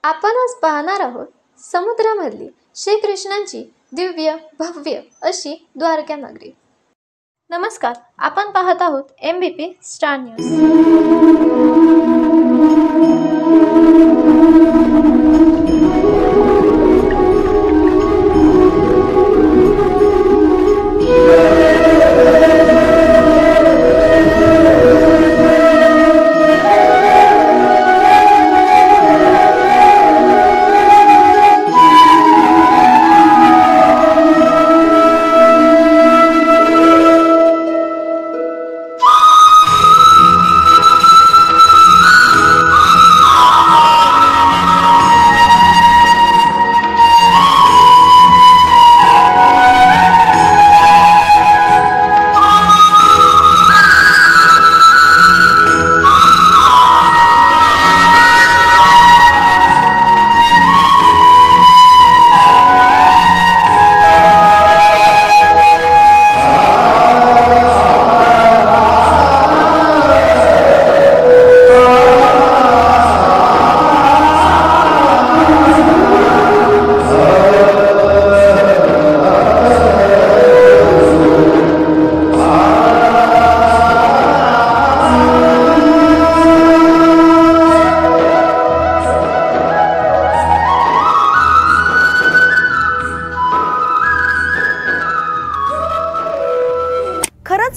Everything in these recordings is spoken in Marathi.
आपण आज पाहणार आहोत समुद्रामधली श्रीकृष्णांची दिव्य भव्य अशी द्वारका नगरी। नमस्कार, आपण पाहत आहोत MBP स्टार न्यूज।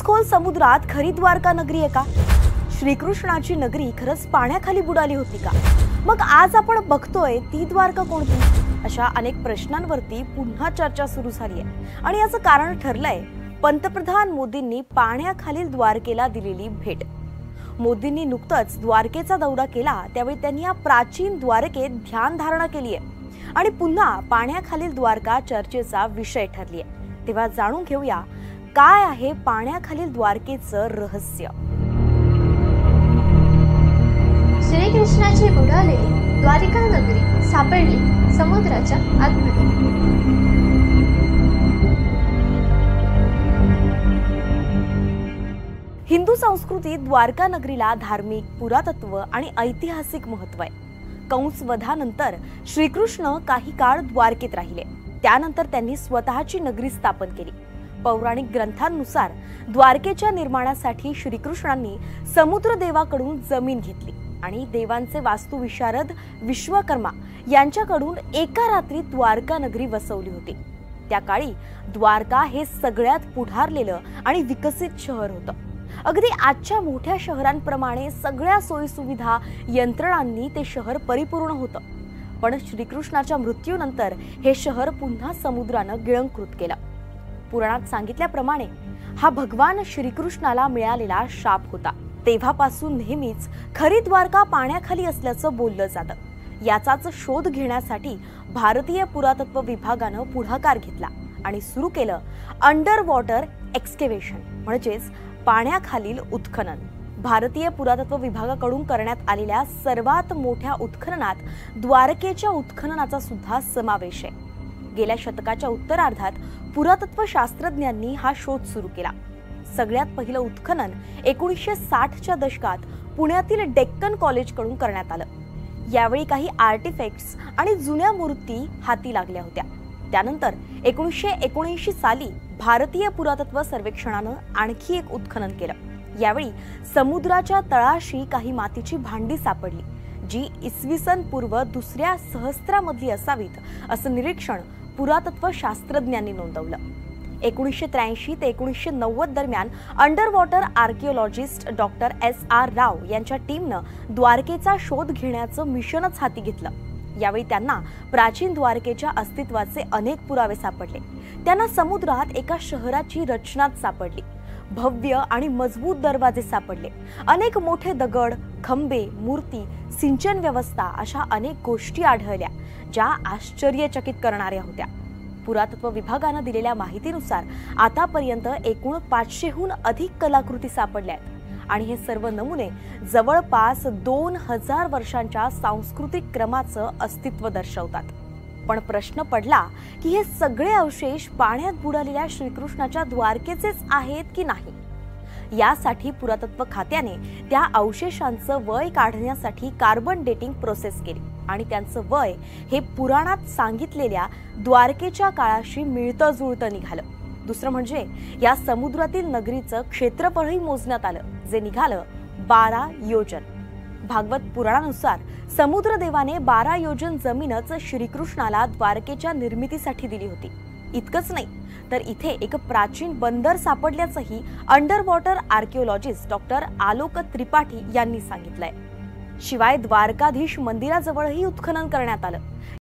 खोल समुद्रात खरी द्वारका नगरी आहे का? श्रीकृष्णाची नगरी खरंच पाण्याखाली बुडाली होती का? मग आज आपण बघतोय ती द्वारका कोणती? अशा अनेक प्रश्नांवरती पुन्हा चर्चा सुरू झाली आहे आणि याचं कारण ठरलंय पंतप्रधान मोदींनी पाण्याखालील द्वारकेला दिलेली भेट। मोदींनी नुकतंच द्वारकेचा दौरा केला त्यावेळी त्यांनी या प्राचीन द्वारकेत ध्यानधारणा केली आहे आणि पुन्हा पाण्याखालील द्वारका चर्चेचा विषय ठरली आहे। तेव्हा जाणून घेऊया काय आहे पाण्याखालील द्वारकेचं रहस्य। श्रीकृष्णाची बुडालेली द्वारका नगरी सापडली समुद्राच्या आतमध्ये। हिंदू संस्कृतीत द्वारका नगरीला धार्मिक, पुरातत्व आणि ऐतिहासिक महत्त्व आहे। कंसवधानंतर श्रीकृष्ण काही काळ द्वारकेत राहिले, त्यानंतर त्यांनी स्वतःची नगरी स्थापन केली। पौराणिक ग्रंथांनुसार द्वारकेच्या निर्माणासाठी श्रीकृष्णांनी समुद्रदेवाकडून जमीन घेतली आणि देवांचे वास्तुविशारद विश्वकर्मा यांच्याकडून एका रात्रीत द्वारका नगरी वसवली होती। त्या काळी द्वारका हे सगळ्यात पुढारलेलं आणि विकसित शहर होतं। अगदी आजच्या मोठ्या शहरांप्रमाणे सगळ्या सोयीसुविधा यंत्रणांनी ते शहर परिपूर्ण होतं। पण श्रीकृष्णाच्या मृत्यूनंतर हे शहर पुन्हा समुद्रानं गिळंकृत केलं। पुराणात सांगितल्याप्रमाणे हा भगवान श्रीकृष्णाला मिळालेला शाप होता। तेव्हापासून नेहमीच खरी द्वारका पाण्याखाली असल्याचं बोललं जातं। याचाच शोध घेण्यासाठी भारतीय पुरातत्व विभागानं पुढाकार घेतला आणि सुरू केलं अंडर वॉटर एक्सकेव्हेशन म्हणजेच पाण्याखालील उत्खनन। भारतीय पुरातत्व विभागाकडून करण्यात आलेल्या सर्वात मोठ्या उत्खननात द्वारकेच्या उत्खननाचा सुद्धा समावेश आहे। गेल्या शतकाच्या उत्तरार्धात पुरातत्व शास्त्रज्ञांनी हा शोध सुरू केला। सगळ्यात पहिलं उत्खनन 1960च्या दशकात पुण्यातील डेक्कन कॉलेजकडून करण्यात आलं। यावेळी काही आर्टिफॅक्ट्स आणि जुन्या मूर्ती हाती लागल्या होत्या। त्यानंतर 1979 साली भारतीय पुरातत्व सर्वेक्षणानं आणखी एक उत्खनन केलं। यावेळी समुद्राच्या तळाशी काही मातीची भांडी सापडली, जी इसवी सन पूर्व दुसऱ्या सहस्त्रामधली असावीत असं निरीक्षण पुरातत्व शास्त्रज्ञांनी नोंदवलं। 1983 ते 1990 दरम्यान under water archaeologist doctor SR राव यांच्या टीमनं द्वारकेचा शोध घेण्याचं मिशनच हाती घेतलं। यावेळी त्यांना प्राचीन द्वारकेच्या अस्तित्वाचे अनेक पुरावे सापडले। त्यांना समुद्रात एका शहराची रचनाच सापडली, भव्य आणि मजबूत दरवाजे सापडले, अनेक मोठे दगड, खंबे, मूर्ती, सिंचन व्यवस्था अशा अनेक गोष्टी आढळल्या ज्या आश्चर्यचकित करणाऱ्या होत्या। पुरातत्व विभागानं दिलेल्या माहितीनुसार आतापर्यंत एकूण 500हून अधिक कलाकृती सापडल्या आहेत आणि हे सर्व नमुने जवळपास 2000 वर्षांच्या सांस्कृतिक क्रमाचं अस्तित्व दर्शवतात। पण प्रश्न पडला की हे सगळे अवशेष पाण्यात बुडालेल्या श्रीकृष्णाच्या द्वारकेचेच आहेत की नाही। यासाठी पुरातत्व खात्याने त्या अवशेषांचं वय काढण्यासाठी कार्बन डेटिंग प्रोसेस केली। आणि त्यांचं वय हे पुराणात सांगितलेल्या द्वारकेच्या काळाशी मिळतं जुळतं निघालं. दुसरं म्हणजे या समुद्रातील नगरीचं क्षेत्रफळही मोजण्यात आलं, जे निघालं 12 योजन. भागवत पुराणानुसार समुद्रदेवाने 12 योजन जमीनच श्रीकृष्णाला द्वारकेच्या निर्मितीसाठी दिली होती. इतकंच नाही तर इथे एक प्राचीन बंदर सापडल्याचंही under water archaeologist doctor Alok Tripathi यांनी सांगितलंय. शिवाय द्वारकाधीश मंदिराजवळही उत्खनन करण्यात आलं.